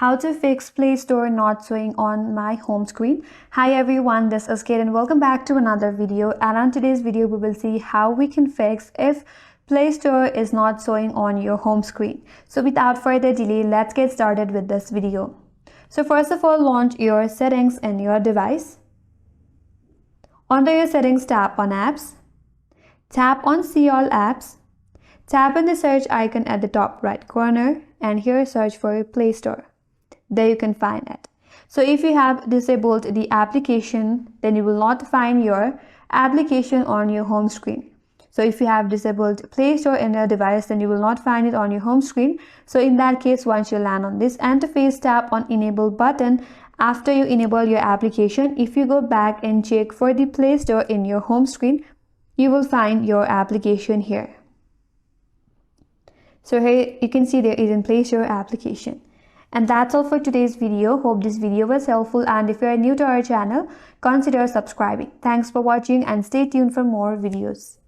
How to fix Play Store not showing on my home screen. Hi everyone, this is Kate and welcome back to another video. And on today's video we will see how we can fix if Play Store is not showing on your home screen. So without further delay, let's get started with this video. So first of all, launch your settings in your device. Under your settings, tap on apps. Tap on see all apps. Tap on the search icon at the top right corner and here search for Play Store. There you can find it. So if you have disabled the application, then you will not find your application on your home screen. So if you have disabled Play Store in your device, then you will not find it on your home screen. So in that case, once you land on this interface, tap on enable button. After you enable your application, if you go back and check for the Play Store in your home screen, you will find your application here. So here you can see there is a Play Store application. And that's all for today's video. Hope this video was helpful, and if you are new to our channel, consider subscribing. Thanks for watching and stay tuned for more videos.